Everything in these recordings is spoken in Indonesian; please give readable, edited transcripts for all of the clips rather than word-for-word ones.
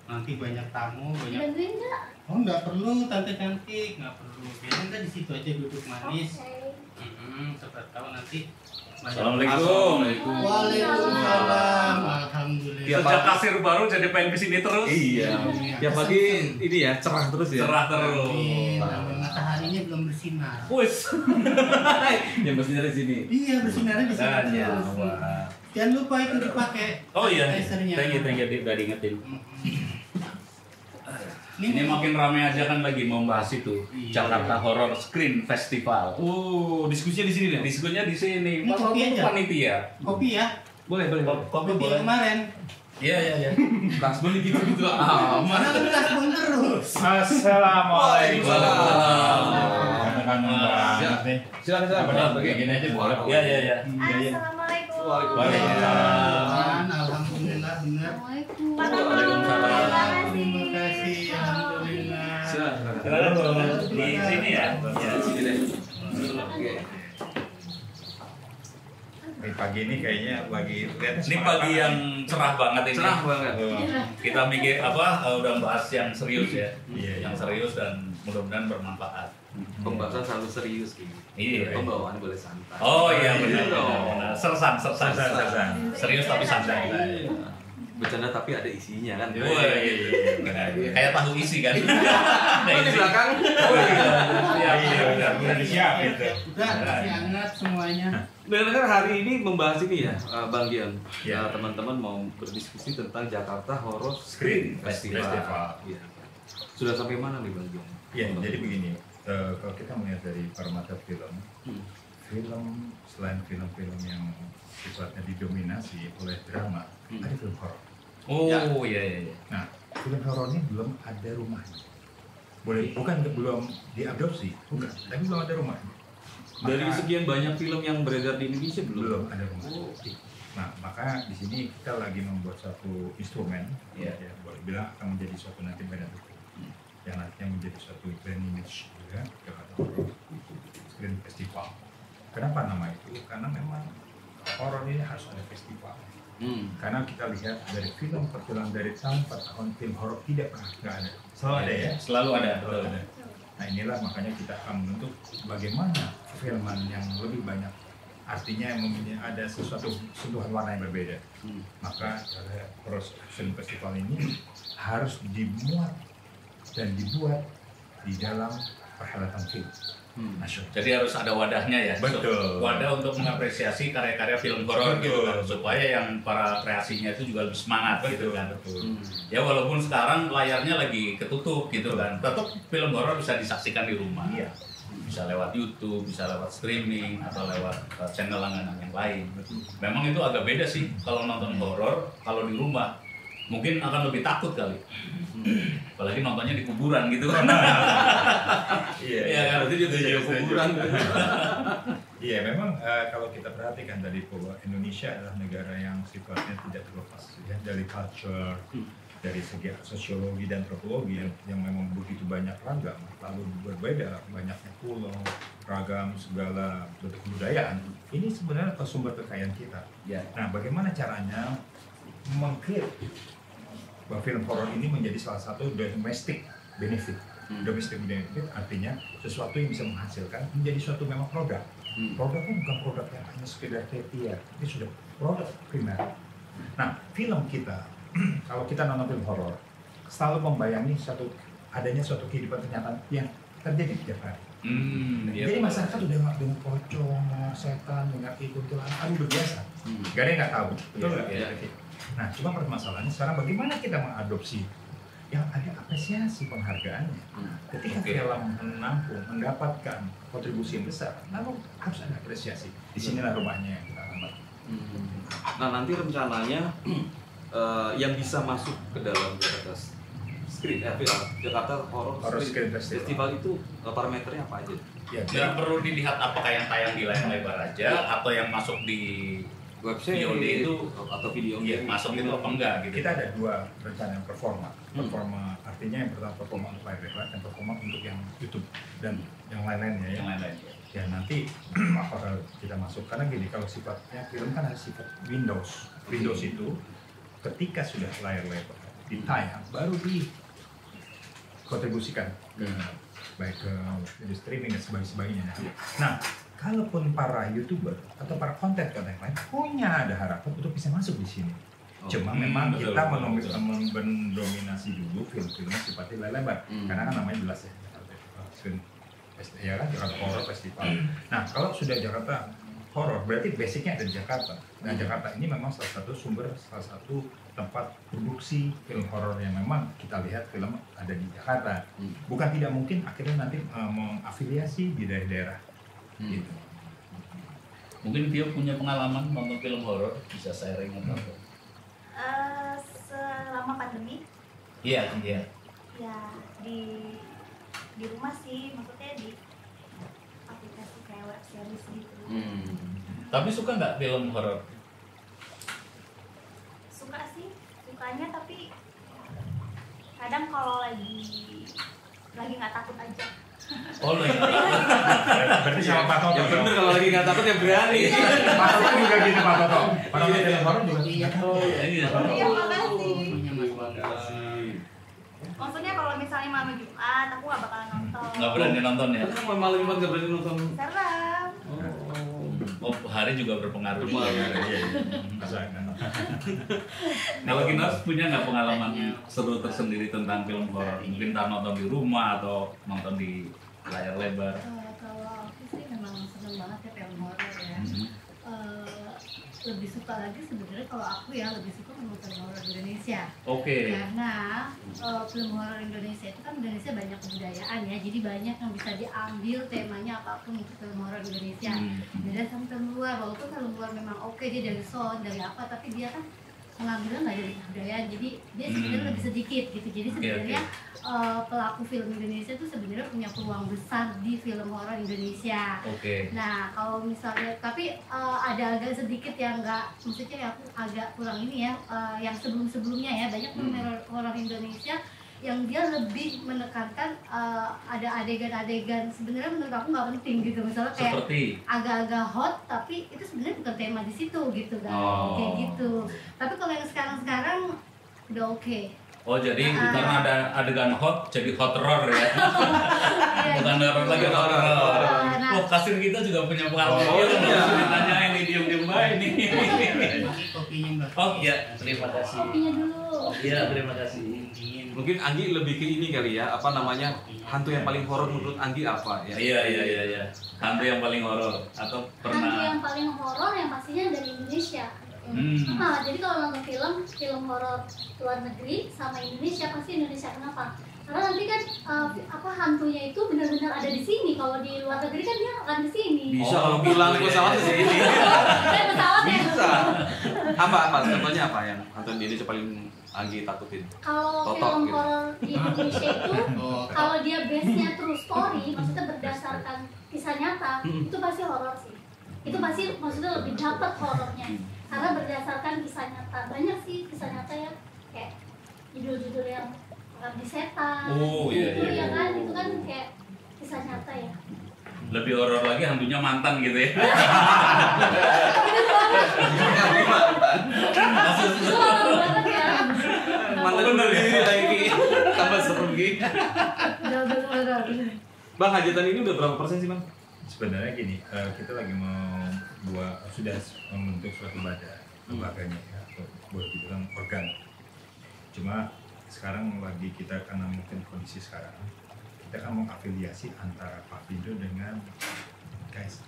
nanti banyak tamu, banyak. Bantuin nggak? Oh nggak perlu tante cantik, nggak perlu. Biarin kan di situ aja duduk manis. Siapa tahu nanti. Assalamualaikum. Waalaikumsalam. Alhamdulillah. Sejak kasir baru jadi pengen kesini terus. Iya. Tiap pagi ini ya cerah terus ya. Cerah terus. Namun mataharinya belum bersinar. Wis. Yang bersinar di sini. Iya bersinarnya di sini. Ya, Jangan lupa itu dipakai. oh iya. sanitizernya. Thank you udah diingetin. Ini Ini makin ramai aja kan lagi membahas itu Iya. Jakarta Horror Screen Festival. Oh, diskusinya di sini nih. Diskusinya di sini. Ini Pas kopi waktu aja. panitia. kopi ya. Boleh. Kopi boleh. Kemarin. Iya. Kasbon gitu amat. Mana lu kasbon terus. Assalamualaikum. Silakan. Begini aja boleh. Iya. Assalamualaikum. Alhamdulillah benar. Assalamualaikum. Waalaikumsalam. Terima kasih. Alhamdulillah. Silakan. Di sini ya. Ya. Sini deh. Oke. Pagi ini kayaknya lagi lihat Ini pagi yang cerah banget ini. Cerah banget. Kita mikir udah bahas yang serius ya. Iya. Yang serius dan mudah-mudahan bermanfaat. Pembahasan selalu serius gitu. Iya. Pembawaan boleh santai. Oh iya Iya dong. benar. Sersan. Sersan. Serius tapi santai. Iya. Bercanda tapi ada isinya kan. Wah, gitu. Kayak tahu isi kan. Oh, di belakang. Oh iya. Udah disiapin tuh. Udah masih hangat semuanya. Benar hari ini membahas ini ya, Bang Gion. Ya. Teman-teman mau berdiskusi tentang Jakarta Horror Screen Festival. Iya. Sudah sampai mana nih Bang Gion? Ya, jadi begini. Kalau kita melihat dari permata film, film selain film-film yang sifatnya didominasi oleh drama, ada film horor. Oh iya. Nah, film horor ini belum ada rumahnya. Belum diadopsi, bukan, tapi belum ada rumahnya. Dari sekian banyak film yang beredar di Indonesia Belum ada rumah. Oh. Nah, maka di sini kita lagi membuat satu instrumen, Ya. boleh bilang akan menjadi suatu nanti brand hukum, yang nantinya menjadi suatu brand image juga Jakarta Horror Screen Festival. Kenapa nama itu? Karena memang horor ini harus ada festival. Karena kita lihat dari film per film dari tahun per tahun film horor tidak pernah nggak ada. Selalu ada ya. Selalu ada. Selalu ada. Nah inilah makanya kita akan membentuk bagaimana filman yang lebih banyak, artinya yang mempunyai ada sesuatu sentuhan warna yang berbeda. Maka Horror Film Festival ini harus dimuat dan dibuat di dalam perhelatan film nasional. Jadi harus ada wadahnya ya. Betul. Wadah untuk mengapresiasi karya-karya film horor gitu kan, supaya yang para kreasinya itu juga lebih semangat gitu kan. Betul. Ya walaupun sekarang layarnya lagi ketutup gitu kan, tetap film horor bisa disaksikan di rumah. Iya. Bisa lewat YouTube, bisa lewat streaming atau lewat channel langganan yang lain. Memang itu agak beda sih kalau nonton horor, kalau di rumah mungkin akan lebih takut kali. Apalagi nontonnya di kuburan gitu kan. Iya, kan? Berarti juga jadi kuburan. Iya, memang kalau kita perhatikan tadi bahwa Indonesia adalah negara yang sifatnya tidak terlepas ya dari culture, dari segi sosiologi dan antropologi yang memang begitu banyak ragam, lalu berbeda banyaknya pulau, ragam segala bentuk kebudayaan. Ini sebenarnya sumber kekayaan kita. Ya. Nah, bagaimana caranya mengcreate bahwa film horor ini menjadi salah satu domestic benefit. Domestic benefit artinya sesuatu yang bisa menghasilkan menjadi suatu memang produk. Produknya bukan produk yang hanya sekedar tertiar, ini sudah produk primer. Nah, film kita, kalau kita nonton film horor, selalu membayangi adanya suatu kehidupan kenyataan yang terjadi tiap hari. Jadi masyarakat udah nggak dengan pocong, dengan setan, dengan kuntilanak, udah biasa. Gak ada yang nggak tahu, betul nggak? Nah, cuma permasalahannya sekarang bagaimana kita mengadopsi yang ada apresiasi penghargaannya. Ketika film menampung, mendapatkan kontribusi yang besar, lalu harus ada apresiasi. Disinilah rumahnya yang kita amat. Nah nanti rencananya yang bisa masuk ke dalam Jakarta Horror Screen Festival itu parameternya apa aja? Ya, Nggak perlu dilihat apakah yang tayang di layar lebar aja atau yang masuk di Website VOD itu atau video ya, masuk itu apa enggak gitu. kita ada dua rencana performa. Performa artinya yang pertama performa untuk live record dan performa untuk yang YouTube dan yang lain-lainnya ya. Yang lain-lain. Ya nanti apakah kita masuk, karena gini, kalau sifatnya film kan ada sifat Windows itu ketika sudah layar lebar ditayang, baru dikontribusikan ke baik ke video streaming dan sebagainya. Nah, kalaupun para YouTuber atau para konten lain punya ada harapan untuk bisa masuk di sini. Cuma memang betul, kita betul. mendominasi dulu film-film sifatnya lebar, karena kan namanya jelas ya, ya kan Jakarta Horror Festival. Nah, kalau sudah Jakarta Horror berarti basicnya ada di Jakarta. Nah, Jakarta ini memang salah satu tempat produksi film horor yang memang kita lihat film ada di Jakarta. Bukan tidak mungkin akhirnya nanti mengafiliasi di daerah-daerah. Gitu. Mungkin dia punya pengalaman nonton film horor, bisa sharing atau apa? Selama pandemi Iya. ya di rumah sih, maksudnya di aplikasi kayak web series gitu. Tapi suka nggak film horor? Suka sih, sukanya, tapi kadang kalau lagi nggak takut aja. Oh, Berarti sama Pak Toto. Yang bener kalau lagi nggak takut ya berani. Pak Toto juga gitu, Pak Toto. Kalau nonton film horor juga. Iya. Iya, makasih. Makasih. Maksudnya kalau misalnya malam Jumat aku nggak bakalan nonton. Nggak berani nonton ya? Kenapa malam Jumat nggak berani nonton? Serem. Oh, hari juga berpengaruh. Iya. Asalkan. Kalau Kinos punya nggak pengalaman seru tersendiri tentang film horor? Mungkin tak nonton di rumah atau nonton di layar lebar? Kalau aku sih memang seneng banget ya film horor ya. Lebih suka lagi sebenarnya kalau aku ya lebih suka nonton film horor Indonesia. Oke. Karena film horor Indonesia itu kan Indonesia banyak kebudayaan ya, jadi banyak yang bisa diambil temanya apapun untuk film horor Indonesia. Beda sama film luar, walaupun film luar memang oke dia dari sound dari apa, tapi dia kan pengambilan nggak dari kebudayaan, jadi dia sebenarnya lebih sedikit gitu. Jadi sebenarnya pelaku film Indonesia itu sebenarnya punya peluang besar di film horor Indonesia. Oke. Nah kalau misalnya, tapi ada agak sedikit yang nggak, maksudnya aku agak kurang ini ya, yang sebelum-sebelumnya ya banyak film horor Indonesia yang dia lebih menekankan ada adegan-adegan sebenarnya menurut aku nggak penting gitu, misalnya kayak Seperti agak-agak hot tapi itu sebenarnya bukan tema di situ gitu kan, kayak gitu. Tapi kalau yang sekarang udah oke. oh jadi karena ada adegan hot jadi hot horror ya? Bukan horror lagi, hot horror. Nah. Oh, kasir kita juga punya pengalaman. Oh, iya. Ditanya ini diem-diem baik ini. Kopinya Mbak. Oh iya, terima kasih. Kopinya dulu. Iya, terima kasih. Mungkin Anggi lebih ke ini kali ya, apa namanya, hantu yang paling horor menurut Anggi apa ya? Iya. Hantu yang paling horor atau Hantu pernah? yang paling horor yang pastinya dari Indonesia. Jadi kalau nonton film horor luar negeri sama Indonesia, pasti Indonesia. Kenapa? Karena nanti kan hantunya itu benar-benar ada di sini. Kalau di luar negeri kan dia akan di sini. Bisa kalau bilang iya, pesawat iya. di sini. Pesawat ya. Bisa. Apa contohnya apa yang hantu Indonesia paling Anggi takutin? Kalau Totok film gitu. horor di Indonesia itu, Oh, kalau dia base-nya true story, maksudnya berdasarkan kisah nyata, itu pasti horor sih. Itu pasti maksudnya lebih dapat horornya. Karena berdasarkan kisah nyata. Banyak sih kisah nyata ya, kayak judul-judul yang Pengabdi Setan. Oh, iya, Itu iya. ya kan, itu kan kayak kisah nyata ya. Lebih horor lagi hantunya mantan gitu ya. Itu horor banget ya. Mana bener ini lagi tambah serem gitu. Double horor. Bang, hajatan ini udah berapa persen sih, Bang? Sebenarnya gini, kita lagi mau sudah membentuk suatu badan, lembaganya ya, boleh dibilang organ. Cuma sekarang lagi kita, karena mungkin kondisi sekarang, kita kan mau afiliasi antara Pak Pindo dengan guys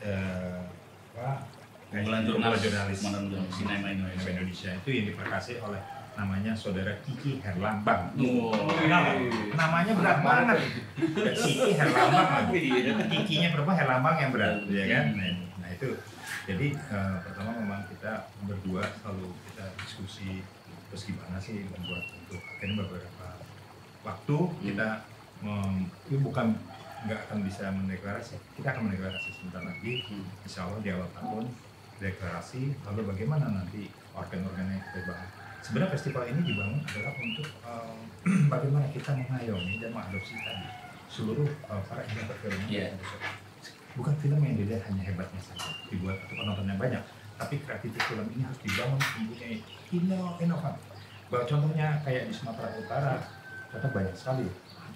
Kumpulan jurnalis sinema Indonesia itu yang diperkasih oleh namanya saudara Kiki Herlambang. Oh. Kenapa? Namanya berat banget. Kiki Herlambang lagi. Kikinya perempuan, Herlambang yang berat, ya kan? Nah itu. Jadi pertama memang kita berdua selalu kita diskusi terus gimana sih membuat untuk akhirnya beberapa waktu kita bukan nggak akan bisa mendeklarasi, kita akan mendeklarasi sebentar lagi, insya Allah di awal tahun deklarasi, lalu bagaimana nanti organ-organ yang kita bangun. Sebenarnya festival ini dibangun adalah untuk bagaimana kita mengayomi dan mengadopsi tadi seluruh para innovator film. Bukan film yang dilihat hanya hebatnya saja, dibuat atau penontonnya banyak, tapi kreativitas film ini harus dibangun mempunyai inovasi. Contohnya kayak di Sumatera Utara, ternyata banyak sekali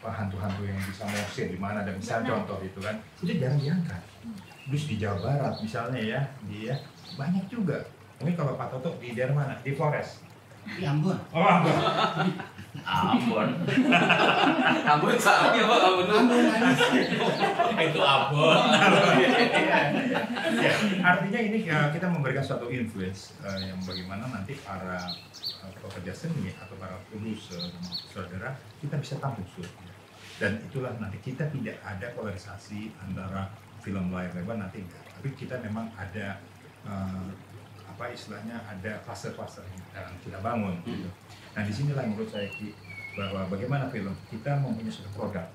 hantu-hantu yang bisa mengusir di mana, dan misalnya contoh itu kan, itu jarang diangkat. Terus di Jawa Barat misalnya ya, dia banyak juga. Mungkin kalau Pak Toto di daerah mana? Di Flores. Di Ambon. Oh, Ambon. Ambon. Ambon sapi apa Ambon? Itu Ambon. Ya, artinya ini kita memberikan suatu influence yang bagaimana nanti para pekerja seni atau para produser, saudara, kita bisa tampil dan itulah nanti kita tidak ada polarisasi antara film layar lebar nanti enggak, tapi kita memang ada apa istilahnya, ada fase-fase yang kita bangun gitu. Nah disinilah menurut saya Ki, bahwa bagaimana film kita mempunyai suatu produk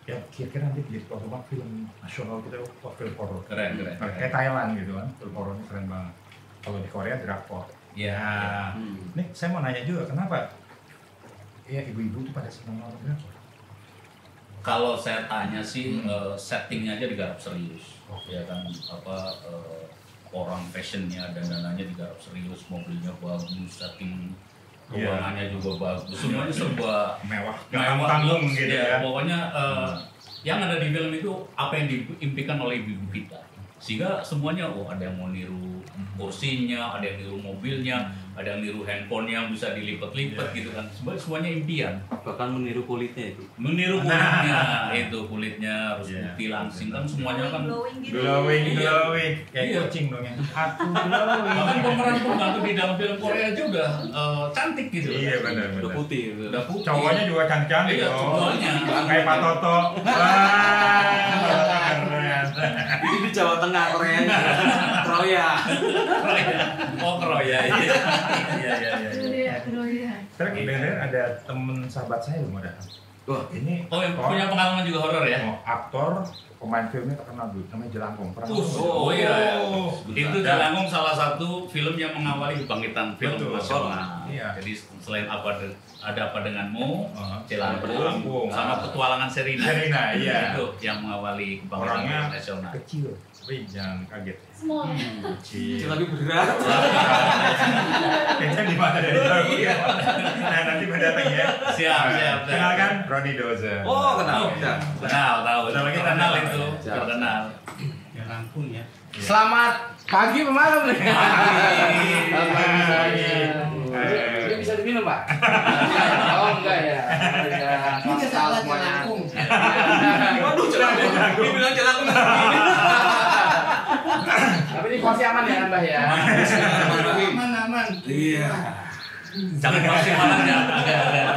ya, kira-kira nanti jadi produk film nasional kita, film horor Keren. kayak Thailand gitu kan, film horornya keren banget. Kalau di Korea drakor Ya. nih saya mau nanya juga, kenapa ya ibu-ibu tuh pada senang nonton drakor? Kalau saya tanya sih, settingnya aja digarap serius, ya kan, apa orang fashionnya dan dananya digarap serius, mobilnya bagus, setting ruangannya juga bagus, semuanya serba Mewah, tanggung gitu ya. Pokoknya yang ada di film itu apa yang diimpikan oleh ibu kita, sehingga semuanya ada yang mau niru kursinya, ada yang niru mobilnya, ada yang niru handphonenya bisa dilipat-lipat gitu kan, semuanya impian. Bahkan meniru kulitnya itu. Meniru kulitnya, itu kulitnya harus putih langsing kan, semuanya kan glowing gitu. Glowing, kayak Iya. kucing dong yang aku glowing. bahkan pemeran pembantu di dalam film Korea juga cantik gitu. Iya benar. Udah putih gitu. Udah putih. Cowoknya juga cantik-cantik Iya, loh. cowoknya. Kayak Pak Toto. Wah, keren. Itu di Jawa Tengah Korea. Kroya. Oh, Korea. Iya. Terus bener ada temen sahabat saya loh mau datang. Wah, Ini Oh, yang punya pengalaman juga horor ya? aktor, pemain filmnya terkenal dulu, namanya Jelangkung. Pernah nonton? Oh iya. Sebentar. Itu Jelangkung salah satu film yang mengawali kebangkitan film Betul. nasional. Iya. Jadi selain ada apa denganmu, Jelangkung, Jelangkung. sama petualangan Serina. Iya. Itu yang mengawali kebangkitan Orangnya film nasional. kecil, tapi jangan kaget. Small. Kecil. tapi berat. Kayaknya di mana dari jauh. Nah nanti mendatang ya. Siap. Kenalkan Ronnie Dozer. Oh, kenal. Tahu. Udah lagi Terkenal kenal. itu, Siap. terkenal. Ya langsung ya. Selamat pagi malam nih. Ini bisa diminum Pak? Oh enggak ya. Ini salah Semuanya. Jelangkung. Waduh, Jelangkung. Dibilang Jelangkung. Tapi ini porsi aman ya Mbah ya. Aman. Iya. Jangan maksimal aja.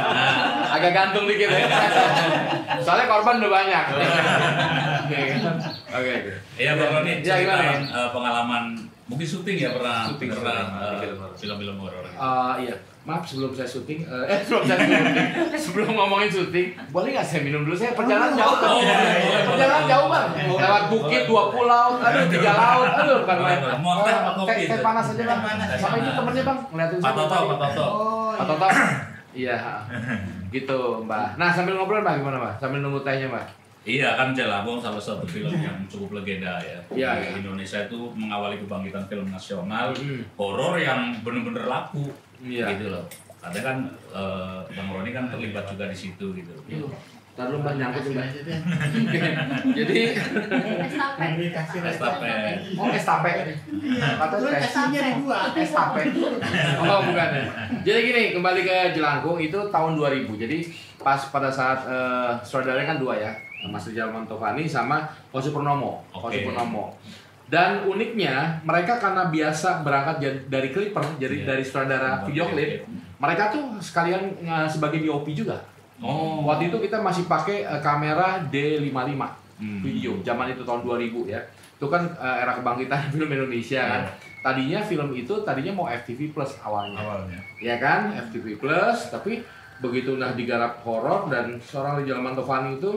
Nah, Agak gantung dikit ya. Soalnya korban udah banyak. Oke. Iya Bang Roni, Ya, gimana, ceritain pengalaman mungkin syuting ya, pernah Syuting, film-film horor. Iya. Maaf sebelum saya syuting, sebelum ngomongin syuting, boleh nggak saya minum dulu? Saya perjalanan jauh kan? Oh, boleh. Perjalanan jauh bang, lewat bukit 2 pulau, 3 laut, bukan main. Mau teh apa kopi? Teh panas aja bang. Panas. Sama itu temennya bang, ngeliatin Pak saya. Toto. Pak Toto. Iya, gitu Mbak. Nah sambil ngobrol Mbak gimana Mbak? Sambil nunggu tehnya Mbak. Iya kan, Jelangkung salah satu film yang cukup legenda ya. Iya, Di iya. Indonesia itu mengawali kebangkitan film nasional, Hmm. horor yang bener-bener laku, Iya. gitu loh. Karena kan Bang Roni kan terlibat juga di situ gitu. Ntar lu Mbak nyangkut Mbak. Jadi, Estafet. oh estafet. Kata Lu kasihnya ada 2. estafet. Oh bukan ya. Jadi gini, kembali ke Jelangkung itu tahun 2000. Jadi pas pada saat saudaranya kan 2 ya, Mas Rizal Mantovani sama Kosi Purnomo. Oke. Dan uniknya mereka karena biasa berangkat dari clipper, jadi Iya. dari sutradara video klip, mereka tuh sekalian sebagai DOP juga. Oh. Waktu itu kita masih pakai kamera D55 video, Hmm. zaman itu tahun 2000 ya. Itu kan era kebangkitan film Indonesia kan. Tadinya film itu mau FTV Plus awalnya. Ya kan, FTV Plus, tapi begitu udah digarap horor dan seorang Rizal Mantovani itu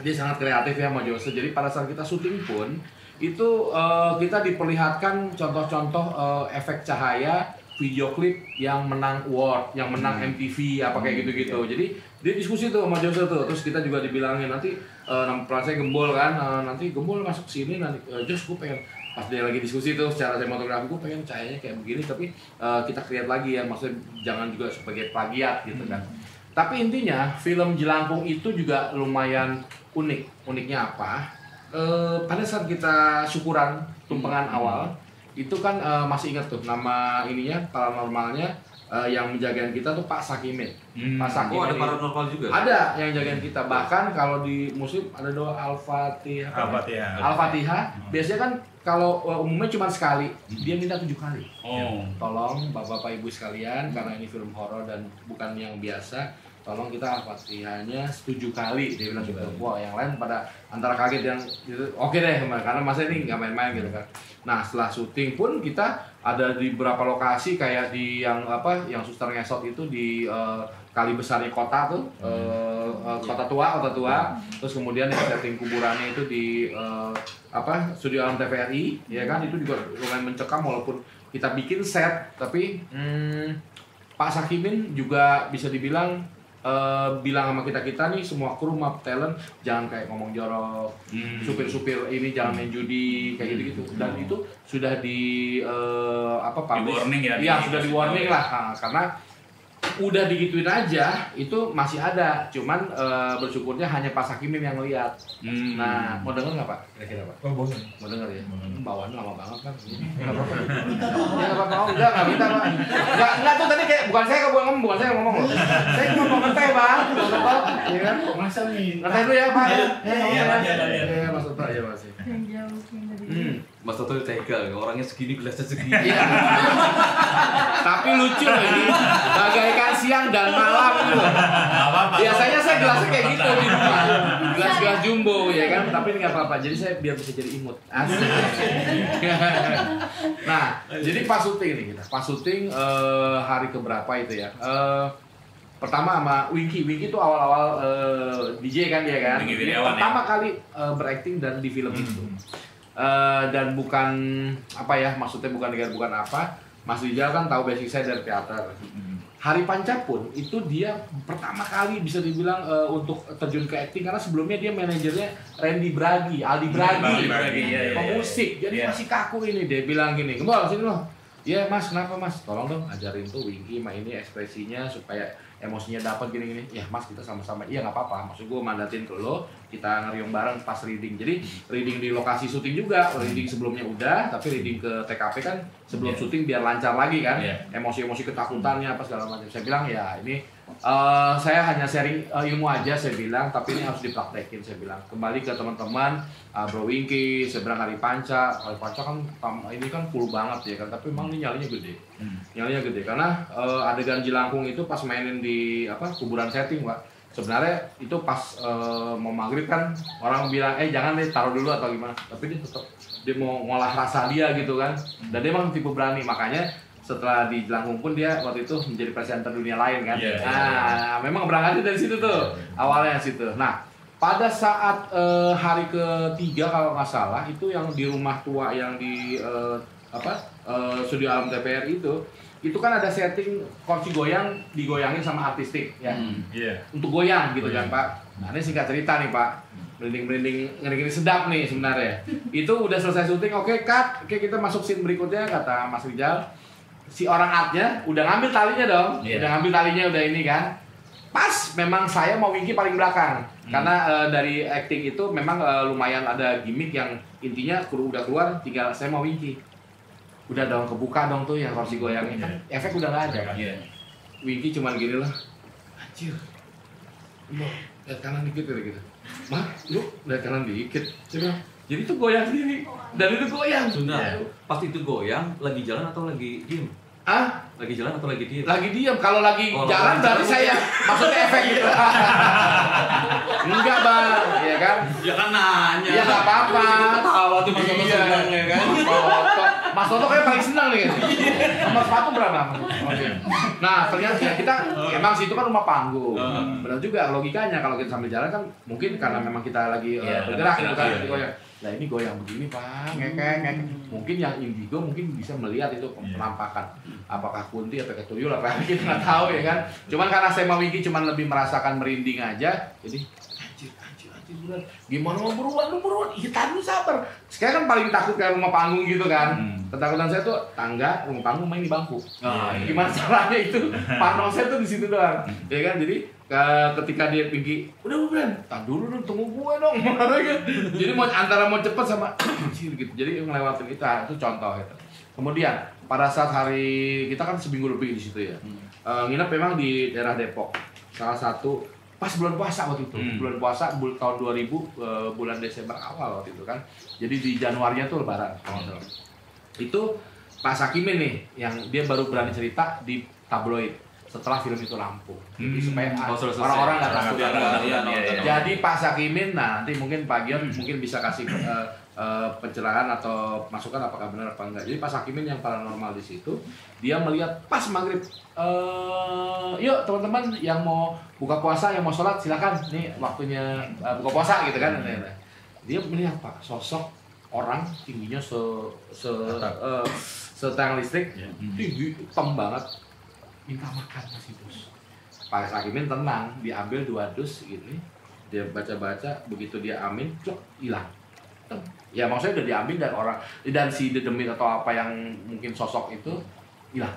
dia sangat kreatif ya sama Jose. Jadi pada saat kita syuting pun itu kita diperlihatkan contoh-contoh efek cahaya video klip yang menang award, yang menang MTV apa kayak gitu-gitu. Jadi dia diskusi tuh sama Jose tuh. Terus kita juga dibilangin nanti peran saya Gembol kan, nanti Gembol masuk sini nanti Jos gue pengen pas dia lagi diskusi tuh secara sinematografi, gue pengen cahayanya kayak begini, tapi kita create lagi ya, maksudnya jangan juga sebagai plagiat gitu kan. Tapi intinya film Jelangkung itu juga lumayan unik. Uniknya apa? Pada saat kita syukuran tumpengan awal itu kan masih ingat tuh nama ininya, paranormalnya yang menjagain kita tuh Pak Sakimin. Pak Sakimin. Oh, ada paranormal juga? Ada yang jagain kita. Bahkan kalau di muslim ada doa Al-Fatihah. Al-Fatihah. Biasanya kan kalau umumnya cuma sekali, dia minta 7 kali. Oh. Tolong bapak-bapak ibu sekalian, karena ini film horor dan bukan yang biasa, tolong kita Al-Fatihahnya 7 kali. Dia bilang gitu. Wah, yang lain pada antara kaget yang gitu, oke deh, karena masa ini nggak main-main gitu kan. Nah, setelah syuting pun kita ada di beberapa lokasi kayak di yang apa, yang suster ngesot itu di kali besarnya kota tuh, kota tua. Terus kemudian yang setting kuburannya itu di apa, Studio Alam TVRI, ya kan, itu juga lumayan mencekam walaupun kita bikin set, tapi Pak Sakimin juga bisa dibilang bilang sama kita nih semua kru sama talent jangan kayak ngomong jorok, supir ini jangan main judi kayak gitu dan itu sudah di apa, di warning ya? Iya, sudah di warning lah. Nah, karena udah digituin aja itu masih ada, cuman bersyukurnya hanya Pak Sakimin yang lihat. Nah, mau denger nggak Pak? Kira-kira Pak? Oh, boleh. Mau denger ya? Bawaan lama banget kan? Nggak apa-apa. Ya nggak apa-apa. Nggak minta Pak. Nggak tuh tadi kayak bukan saya yang ngomong loh. Saya cuma mau ngeteh Bang. Iya kan? Masa nih? Ngeteh dulu ya Pak. Iya. Mas Toto aja Mas. Yang jauh yang dari Mas Toto tega, orangnya segini, gelasnya segini. Iya. Tapi lucu loh ini. Bagaikan siang dan malam gitu. Biasanya saya gelasnya kayak gitu di rumah. Gelas jumbo ya kan, tapi ini nggak apa-apa. Jadi saya biar bisa jadi imut. Asik. Nah, jadi pas syuting nih kita. Pas syuting hari keberapa itu ya? Pertama sama Winky itu awal-awal DJ kan dia kan. Dia pertama kali berakting dan di film itu. Dan bukan apa ya, maksudnya bukan apa. Mas Rijal kan tahu basic saya dari teater. Hari Panca pun itu dia pertama kali bisa dibilang untuk terjun ke acting, karena sebelumnya dia manajernya Aldi Bragi, pemusik. Jadi masih kaku ini. Dia bilang gini, "Gembol sini loh." "Iya Mas, kenapa Mas? Tolong dong ajarin tuh Winky ini ekspresinya supaya emosinya dapat gini-gini." "Ya Mas, kita sama-sama." "Iya nggak apa-apa, maksud gue mandatin ke lo, kita ngeriung bareng pas reading." Jadi reading di lokasi syuting juga, reading sebelumnya udah, tapi reading ke TKP kan sebelum syuting biar lancar lagi kan. Emosi-emosi ketakutannya apa segala macam. Saya bilang ya ini saya hanya sharing ilmu aja, saya bilang, tapi ini harus dipraktekin. Saya bilang kembali ke teman-teman, Bro Winky, saya bilang Hari Panca kan ini kan cool banget ya kan, tapi emang ini nyalinya gede karena adegan Jelangkung itu pas mainin di apa, kuburan setting Pak. Sebenarnya itu pas mau maghrib kan orang bilang jangan deh, taruh dulu atau gimana, tapi dia tetap dia mau ngolah rasa dia gitu kan, dan dia emang tipe berani. Makanya setelah di Jelangkung pun dia waktu itu menjadi presenter dunia lain kan. Memang berangkatnya dari situ tuh, awalnya situ. Nah, pada saat hari ketiga kalau nggak salah itu yang di rumah tua yang di Studio Alam TVR itu kan ada setting kursi goyang digoyangin sama artistik ya. Untuk goyang gitu kan Pak. Nah, ini singkat cerita nih Pak. Merinding ngeri-ngeri sedap nih sebenarnya. Itu udah selesai syuting, oke cut. Oke, kita masuk scene berikutnya, kata Mas Rijal. Si orang artnya udah ngambil talinya dong. Udah ngambil talinya, udah ini kan. Pas memang saya mau Winky paling belakang. Karena dari acting itu memang lumayan ada gimmick yang intinya kru udah keluar, tinggal saya mau Winky. Udah dong, kebuka dong tuh yang kursi goyangnya kan, efek udah nggak ada kan. Winky cuman gini lah, anjir, lu lihat kanan dikit gitu. Mah, lu lihat kanan dikit, coba. Jadi itu goyang sendiri, dan itu goyang. Sudah, pasti itu goyang, lagi jalan atau lagi diem? Lagi jalan atau lagi diem? Lagi diem, kalau lagi jalan berarti saya maksudnya efek gitu. Enggak Bang, ya kan? Ya kan nanya. Ya nggak apa-apa. Ketawa tuh Mas Toto senang ya kan. Mas Toto kayak paling senang nih. Nomor sepatu berapa? Oke. Nah, ternyata ya kita emang situ kan rumah panggung. Benar juga logikanya kalau kita sambil jalan kan mungkin karena memang kita lagi bergerak gitu kan. Nah ini goyang begini Pak, ngekek. Mungkin yang indigo mungkin bisa melihat itu penampakan. Apakah kunti atau ketuyul apa kita nggak tahu ya kan. Cuman karena saya mau Winky cuman lebih merasakan merinding aja, jadi anjir bulan. Gimana mau buruan, hitam lu sabar. Sekarang kan paling takut kayak rumah panggung gitu kan. Ketakutan saya tuh tangga, rumah panggung main di bangku. Gimana caranya itu? Parno saya tuh di situ doang. Ya kan, jadi ketika dia pergi, udah bulan, tak dulu dong, tunggu gue dong. Jadi antara mau cepet sama anjir gitu. Jadi ngelewatin itu contoh gitu. Kemudian pada saat hari kita kan seminggu lebih di situ ya. Nginep memang di daerah Depok. Salah satu pas bulan puasa waktu itu. Bulan puasa tahun 2000 bulan Desember awal waktu itu kan. Jadi di Januarinya tuh lebaran. Itu Pak Sakimin nih yang dia baru berani cerita di tabloid setelah film itu rampung. Jadi supaya orang-orang nggak takut. Jadi Pak Sakimin, nah nanti mungkin Pak Gion mungkin bisa kasih pencerahan atau masukan apakah benar apa enggak. Jadi Pak Sakimin yang paranormal di situ, dia melihat pas maghrib, yuk teman-teman yang mau buka puasa, yang mau sholat silakan, nih waktunya buka puasa gitu kan. Dia melihat Pak sosok orang tingginya setang listrik, tinggi hitam banget, minta makan masih dus. Pak Sakimin tenang, diambil 2 dus ini, dia baca-baca, begitu dia amin, cok hilang. Ya maksudnya udah diambil dan orang dan si dedemit atau apa yang mungkin sosok itu hilang.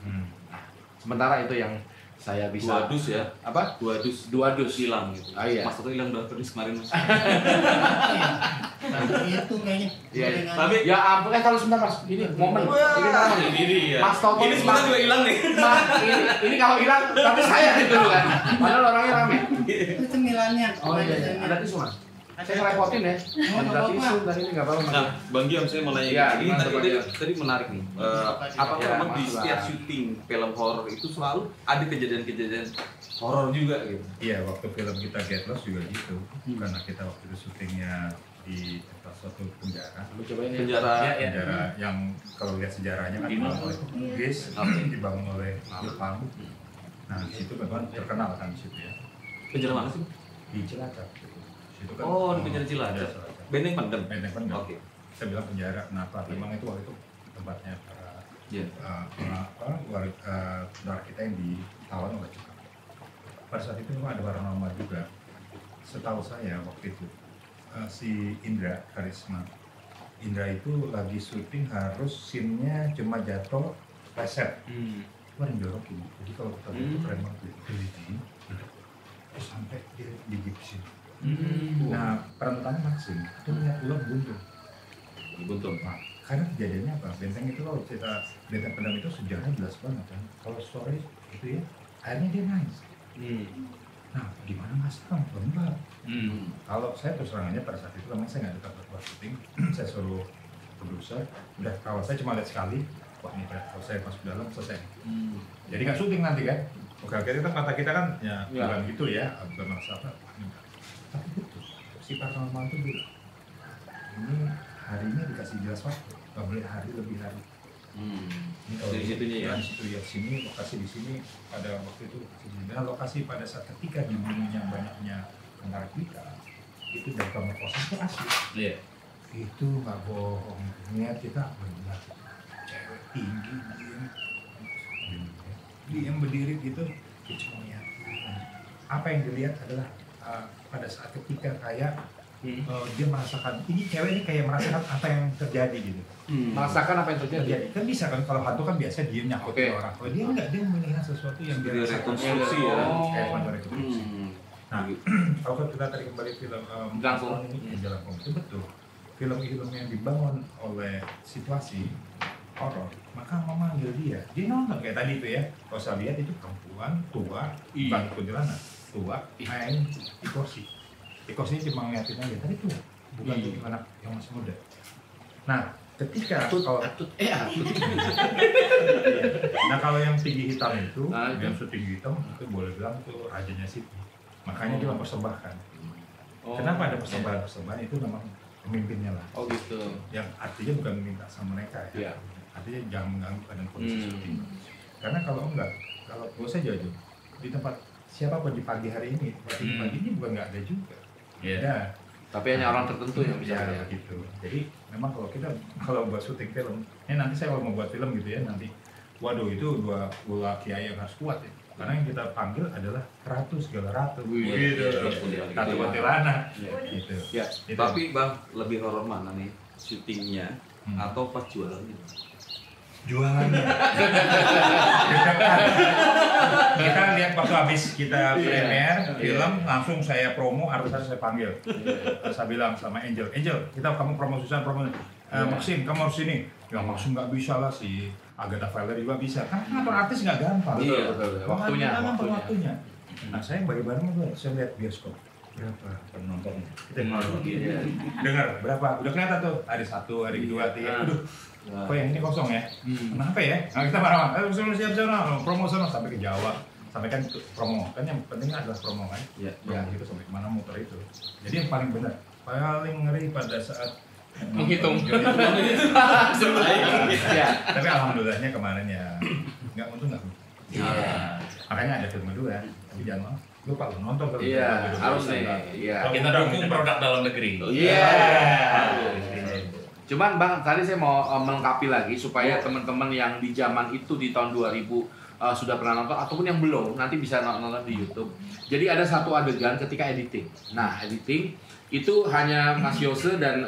Nah, sementara itu yang saya bisa 2 dus ya. Apa? 2 dus hilang gitu. Iya. Mas Toto hilang berapa dus kemarin Mas? Itu kayaknya. Iya. Tapi ya ampun, kalau sebentar Mas, ini momen. Ini Mas Toto ini sebentar juga hilang nih. Ini kalau hilang tapi saya itu kan. Padahal orangnya rame. Itu cemilannya. Oh iya, ada tisu Mas. Saya ngerepotin ya. Ada tisu tadi ini enggak apa-apa Mas. Nah, Bang Giom saya mau nanya Ya, ini gimana, Bang Giom? tadi menarik nih. Apakah Ya, memang di Mas, setiap Bang. syuting film horor itu selalu ada kejadian-kejadian horor juga gitu? Iya, waktu film kita Get Lost juga gitu. Karena kita waktu itu syutingnya di suatu penjara. Cobain ya. Penjara. Penjara yang kalau lihat sejarahnya kan dibangun oleh Portugis, dibangun oleh Jepang. Nah, di situ memang terkenal kan di situ ya. Penjara mana sih? Di Cilacap. Situ kan. Oh, di penjara Cilacap. Benteng Pendem. Benteng Pendem. Oke. Saya bilang penjara, kenapa? Memang itu waktu itu tempatnya para saudara kita yang ditawan oleh Jepang. Pada saat itu memang ada paranormal juga. Setahu saya waktu itu si Indra Karisma, Indra itu lagi syuting harus scene-nya cuma jatuh pleset. Wah, yang jorokin. Jadi kalau kita lihat itu keren banget, teliti, terus sampai dia digipsin. Nah, peran utama Maxim itu melihat ular buntung. Nah, karena kejadiannya apa? Benteng itu kalau cerita Benteng Pendem itu sejarahnya jelas banget kan. Kalau sore itu ya, akhirnya dia nangis. Nah, gimana Mas Tam? Enggak. Kalau saya terus terangannya pada saat itu memang saya nggak dekat buat syuting. Saya suruh produser, udah kalau saya cuma lihat sekali, wah ini kalau saya masuk dalam selesai. Jadi nggak syuting nanti kan? Oke, kita mata kita kan ya bukan gitu ya, bukan merasa apa. Tapi betul, si paranormal itu bilang, ini harinya dikasih jelas waktu, nggak boleh hari lebih hari. Ini kalau Dari situnya ya? Di situ ya, sini lokasi di sini pada waktu itu dan lokasi pada saat ketika di bumi yang banyaknya antara kita itu dari kamar kosan itu asli. Iya. Itu nggak bohong, niat kita benar cewek tinggi diam berdiri gitu, dia cuma lihat. Apa yang dilihat adalah pada saat ketika kayak dia merasakan ini cewek ini kayak merasakan apa yang terjadi gitu. Merasakan apa yang terjadi. Kan bisa kan kalau hantu kan biasa dia nyakutin orang. Kalau dia enggak, dia melihat sesuatu yang dia Dia rasakan. rekonstruksi ya. Kayak macam rekonstruksi. Nah, kalau kita tadi kembali film Jelangkung. Jelangkung itu betul. Film-film yang dibangun oleh situasi horor, maka memanggil dia. Dia nonton kayak tadi itu ya. Kalau saya lihat itu perempuan tua, bukan kuntilanak, tua main di kursi. Di kursi cuma ngeliatin aja, tadi tua, bukan anak yang masih muda. Nah, ketika kalau nah kalau yang tinggi hitam itu, yang setinggi hitam itu boleh bilang itu rajanya situ. Makanya dia mempersembahkan. Kenapa ada persembahan-persembahan itu memang pemimpinnya lah. Oh gitu. Yang artinya bukan meminta sama mereka ya. Artinya jangan mengganggu keadaan kondisi syuting. Karena kalau enggak, kalau gue saja aja di tempat siapapun di pagi hari ini, pagi ini bukan nggak ada juga. Ya. Tapi hanya orang tertentu yang bisa ya, begitu. Jadi memang kalau buat syuting film, ini nanti saya kalau mau buat film gitu ya nanti, waduh itu dua kiai yang harus kuat ya. Karena yang kita panggil adalah ratu segala ratu. Wih, Gitu. Ratu Pontianak. Gitu. Ya. Gitu. Tapi Bang, lebih horor mana nih? Syutingnya atau pas jualannya? Jualannya. Kita lihat waktu habis kita premier film, langsung saya promo, artis saya panggil. Terus saya bilang sama Angel, kamu promosikan Maxim, kamu harus sini. Ya Maxim nggak bisa lah sih. Agatha Fowler juga bisa. Kan ngatur artis nggak gampang. Iya, betul. Waktunya. Nah saya bareng-bareng juga, saya lihat bioskop. Berapa penonton? Kita dengar berapa? Udah kelihatan tuh. Hari 1, hari 2, 3. Aduh. Kok yang ini kosong ya? Kenapa ya? Nah, kita marah-marah. Siap-siap promo sana sampai ke Jawa. Sampai kan promo. Kan yang penting adalah promo kan. Iya. Promo itu sampai kemana muter itu. Jadi yang paling benar, paling ngeri pada saat Menghitung. Ya. Tapi alhamdulillahnya kemarin ya nggak untung. Makanya ada film kedua. Tapi jangan lupa lu nonton kalau Iya, harus nih. Iya. Kita dukung produk dalam negeri. Iya. Cuman Bang, tadi saya mau melengkapi lagi supaya teman-teman yang di zaman itu di tahun 2000 sudah pernah nonton ataupun yang belum nanti bisa nonton di YouTube. Jadi ada satu adegan ketika editing. Nah, editing itu hanya Mas Yose dan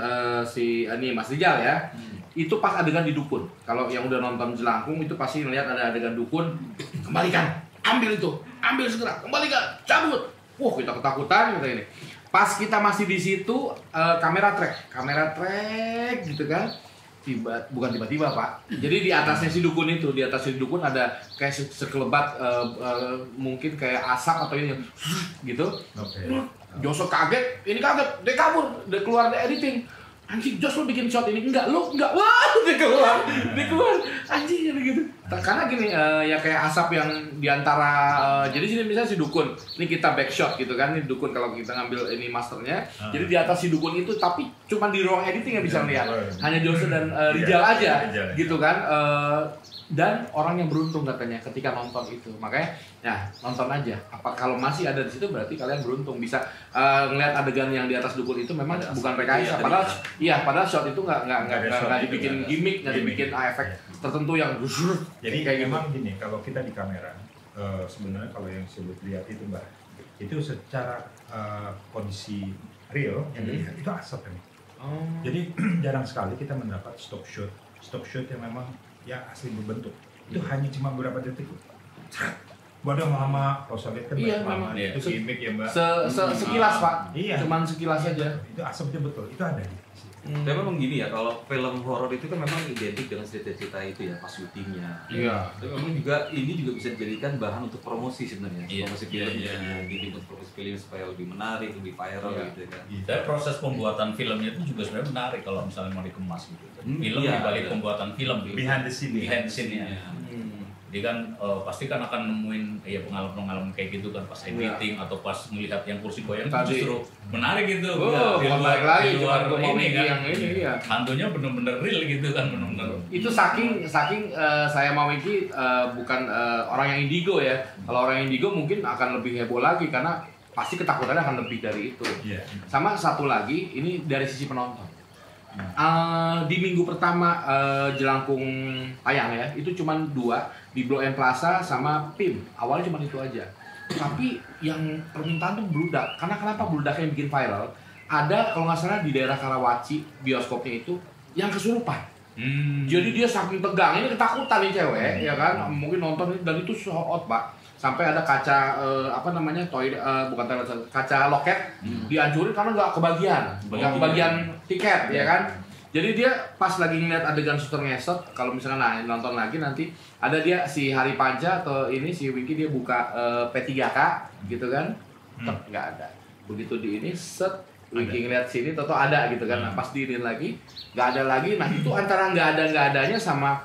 ini Mas Rijal ya. Itu pas adegan di dukun. Kalau yang udah nonton Jelangkung itu pasti melihat ada adegan dukun. Kembalikan, ambil itu, ambil segera, kembalikan, cabut. Wah, kita ketakutan kita ini. Pas kita masih di situ kamera track gitu kan. Bukan tiba-tiba Pak. Jadi di atasnya si dukun itu, di atas si dukun ada kayak sekelebat mungkin kayak asap atau ini gitu. Joshua kaget, ini kaget, dia kabur, dia keluar dari editing. Anjing, Joshua bikin shot ini enggak, wah, dia keluar, anjing gitu. Karena gini, ya kayak asap yang diantara, jadi sini misalnya si dukun, ini kita back shot gitu kan, ini dukun kalau kita ngambil ini masternya, jadi di atas si dukun itu, tapi cuma di ruang editing yang bisa lihat, hanya Joshua dan Rijal aja, gitu kan. Dan orang yang beruntung katanya ketika nonton itu, makanya ya nonton aja. Apa kalau masih ada di situ berarti kalian beruntung bisa ngeliat adegan yang di atas dukun itu memang bukan rekayasa. Padahal shot itu nggak dibikin gimmick, nggak dibikin efek tertentu yang jadi kayak memang gini, kalau kita di kamera sebenarnya kalau yang saya lihat itu Mbak, itu secara kondisi real yang dilihat itu asap ini. Jadi jarang sekali kita mendapat stop shot yang memang ya asli berbentuk. Itu hanya cuma beberapa detik. Bodoh lama, kalau saya lihat kan lama. Itu gimmick ya Mbak. Sekilas Pak. Iya. Cuman sekilas aja. Itu asapnya betul. Itu ada. Tapi memang gini ya, kalau film horor itu kan memang identik dengan cerita-cerita itu ya, pas syutingnya. Iya. Tapi memang juga ini juga bisa dijadikan bahan untuk promosi sebenarnya. Iya. Promosi film gitu, untuk promosi film supaya lebih menarik, lebih viral gitu kan. Dan proses pembuatan filmnya itu juga sebenarnya menarik kalau misalnya mau dikemas gitu. Film iya, dibalik iya. pembuatan film gitu. Behind the scene-nya. Jadi kan pasti kan akan nemuin ya pengalaman kayak gitu kan pas editing atau pas melihat yang kursi goyang Tadi. justru menarik gitu. Bukan balik lagi, cuma luar mau ini kan. yang ini ya. Hantunya bener-bener real gitu kan, bener-bener. Itu saking saya mau Wiki bukan orang yang indigo ya. Kalau orang yang indigo mungkin akan lebih heboh lagi karena pasti ketakutannya akan lebih dari itu. Iya. Sama satu lagi, ini dari sisi penonton. Di minggu pertama Jelangkung tayang ya, itu cuma 2 di Blok M Plaza sama PIM. Awalnya cuma itu aja. Tapi yang permintaan tuh bludak. Karena kenapa bludaknya yang bikin viral? Ada kalau nggak salah di daerah Karawaci bioskopnya itu yang kesurupan. Jadi dia saking tegang, ini ketakutan nih cewek, ya kan? Mungkin nonton dan itu so out Pak. Sampai ada kaca kaca loket dihancurin karena nggak kebagian tiket, ya kan? Jadi dia pas lagi ngeliat adegan suster ngesot, kalau misalnya nonton lagi nanti ada dia si Hari Panca atau ini si Winky dia buka P3K gitu kan, nggak ada. Begitu di ini set Winky ngeliat sini, toto ada gitu kan. Nah, pas diinin lagi nggak ada lagi. Nah itu antara nggak adanya sama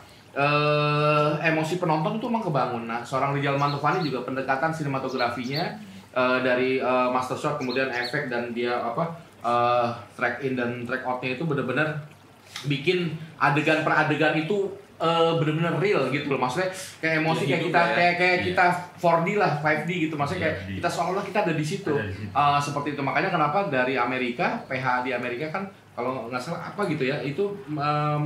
emosi penonton itu emang kebangun. Nah seorang Rijal Mantovani juga pendekatan sinematografinya dari master shot kemudian efek dan dia track in dan track outnya itu benar-benar bikin adegan per adegan itu bener-bener real gitu loh. Maksudnya kayak emosi kayak kita kayak kita 4D lah, 5D gitu. Maksudnya kayak kita seolah-olah kita ada di situ. Seperti itu. Makanya kenapa dari Amerika, PH di Amerika kan kalau nggak salah apa gitu ya, itu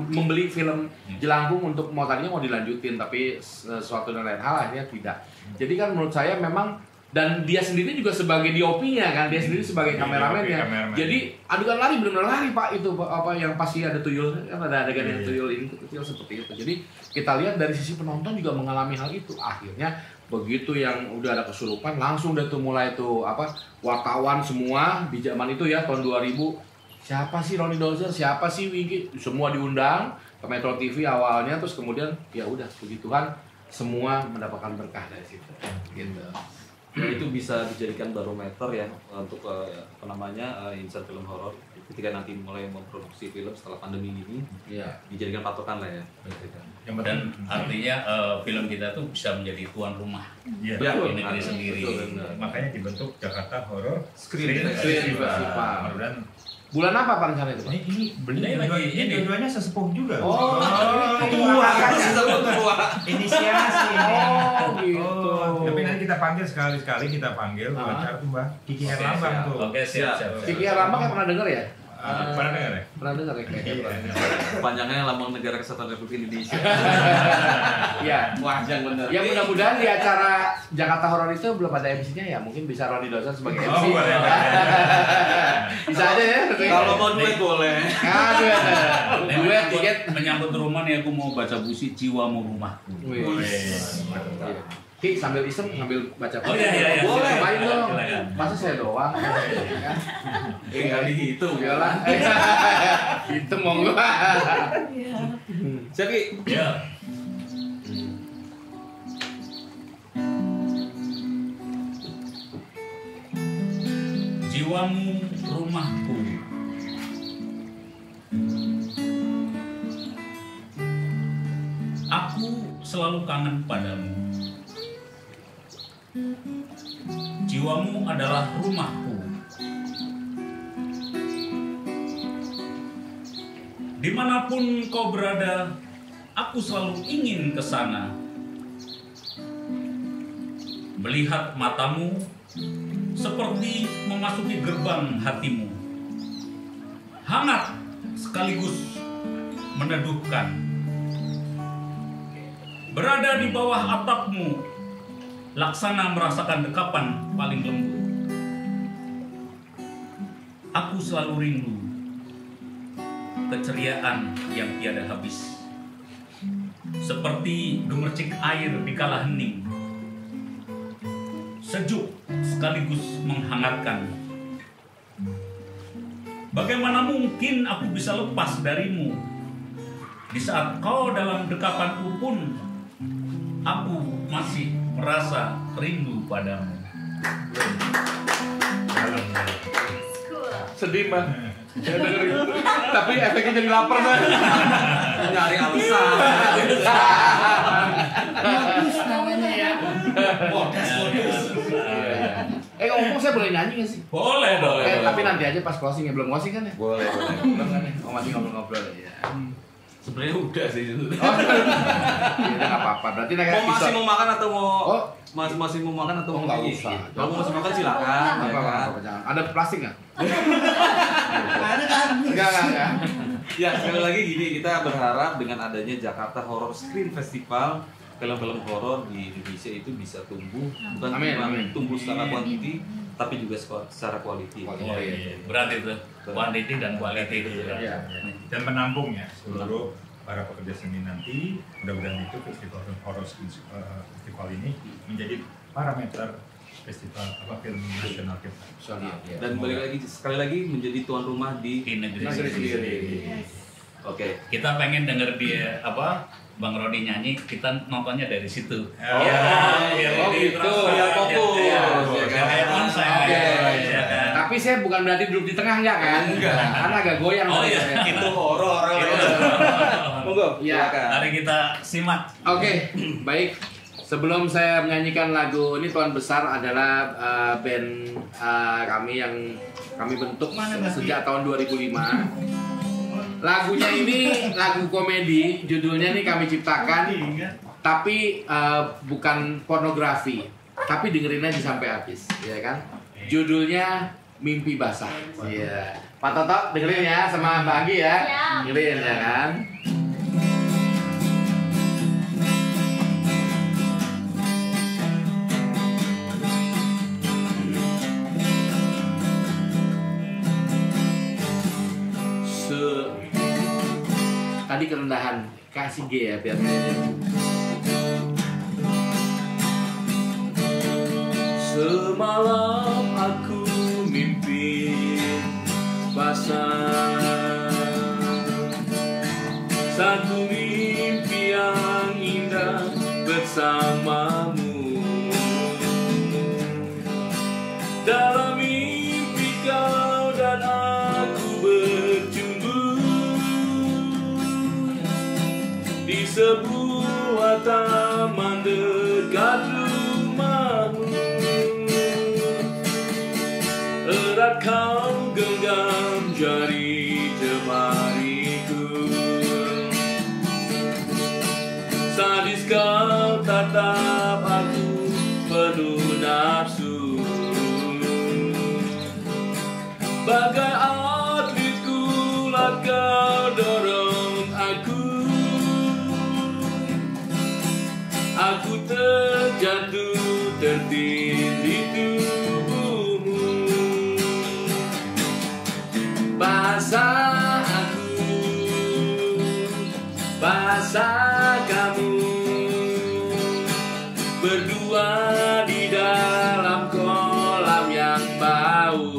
membeli film Jelangkung untuk tadinya mau dilanjutin, tapi suatu dan lain hal akhirnya tidak. Jadi kan menurut saya memang, dan dia sendiri juga sebagai DOP-nya kan, dia sendiri sebagai kameramennya. Jadi adegan lari benar-benar lari Pak, itu apa yang pasti ada tuyul, kan ada adegan yang tuyul ini kecil seperti itu. Jadi kita lihat dari sisi penonton juga mengalami hal itu. Akhirnya begitu yang udah ada kesurupan, langsung udah tuh mulai tuh wartawan semua di zaman itu ya tahun 2000. Siapa sih Ronnie Dozer, siapa sih Wingky, semua diundang ke Metro TV awalnya, terus kemudian ya udah puji Tuhan semua mendapatkan berkah dari situ. Gitu. Itu bisa dijadikan barometer ya untuk insan film horor ketika nanti mulai memproduksi film setelah pandemi ini, dijadikan patokan lah ya. Dan artinya film kita tuh bisa menjadi tuan rumah di negeri sendiri. Makanya dibentuk Jakarta Horror Screen Festival. Bulan apa Pak rencana itu? Ini dua-duanya sesepuh juga. Oh, Inisiasi. Gitu. Tapi nanti kita panggil sekali-sekali kita panggil wawancara tuh Mbak Kiki Herlambang tuh. Oke, siap. Kiki Herlambang pernah dengar ya? Pernah dengar ya? Pernah dengar ya kayaknya. Panjangnya Lambang Negara Kesatuan Republik Indonesia. Iya, wajang bener. Ya mudah-mudahan di acara Jakarta Horror itu belum ada MC-nya ya, mungkin bisa Ronnie Dozer sebagai MC. Bisa aja ya. Kalau mau duet boleh. Duet tiket menyambut rumah nih, aku mau baca puisi Jiwamu Rumahku. Ki sambil iseng sambil baca puisi. Oh iya. Boleh. Main dong. Silakan. Masa saya doang. Nggak dihitung. Iyalah. Itu monggo. Siap Ki. Ya. Jiwamu rumahku, aku selalu kangen padamu. Jiwamu adalah rumahku. Dimanapun kau berada, aku selalu ingin ke sana. Melihat matamu seperti memasuki gerbang hatimu. Hangat sekaligus meneduhkan. Berada di bawah atapmu, laksana merasakan dekapan paling lembut. Aku selalu rindu keceriaan yang tiada habis, seperti gemercik air di kala hening, sejuk sekaligus menghangatkan. Bagaimana mungkin aku bisa lepas darimu di saat kau dalam dekapanku pun aku masih merasa rindu padamu. Sedih Mbak. Ya dengerin. Tapi efeknya jadi lapar Mbak. Nyari alasan. Modus namanya ya. Modus. Ngomong saya boleh nyanyi nggak sih? Boleh dong. Tapi nanti aja pas closing ya, belum closing kan ya? Boleh. Belum kan ya? Oh masih ngobrol-ngobrol ya. Sebenarnya udah sih. Oh, ya nggak apa-apa. Berarti naik Mau masih mau makan atau mau? Oh, masih mau makan atau mau nggak nyanyi? usah. Kalau mau masih makan silakan. Apa-apa, jangan. Ada plastik nggak? Ada kan? Enggak. Ya sekali lagi gini, kita berharap dengan adanya Jakarta Horror Screen Festival, film-film horor di Indonesia itu bisa tumbuh, bukan cuma tumbuh secara kuantiti, tapi juga secara quality. Berat itu, quantity dan quality gitu ya. Dan menampung ya seluruh para pekerja seni nanti. Mudah-mudahan itu festival horor festival ini menjadi parameter festival film nasional kita. Dan balik lagi sekali lagi menjadi tuan rumah di negeri Negeri sendiri. sendiri. Oke. Kita pengen denger dia Bang Rodi nyanyi, kita nontonnya dari situ. Oh, gitu. Biar fokus. Kayak konser. Ya kan? Tapi saya bukan berarti duduk di tengah ya kan? Enggak. Karena agak goyang. Oh iya, Itu horor. Monggo. Iya. Silakan. Mari kita simak. Oke, baik. Sebelum saya menyanyikan lagu ini, Tuan Besar adalah band kami yang kami bentuk sejak tahun 2005. Lagunya ini lagu komedi, judulnya nih kami ciptakan, tapi bukan pornografi, tapi dengerin aja sampai habis, ya kan? Judulnya Mimpi Basah. Iya. Pak Toto dengerin ya sama Mbak Anggi ya. Dengerin ya kan? Tadi kerendahan, kasih G ya biar. Semalam aku mimpi basah, satu mimpi yang indah bersamamu. Dalam mimpi kau dan aku berjumpa di sebuah taman dekat rumahmu. Erat kau genggam jari jemariku, sadis kau tatap aku penuh nafsu. Bagai atlet kulat kau dorong aku terjatuh tertindih tubuhmu. Basah aku, basah kamu, berdua di dalam kolam yang bau.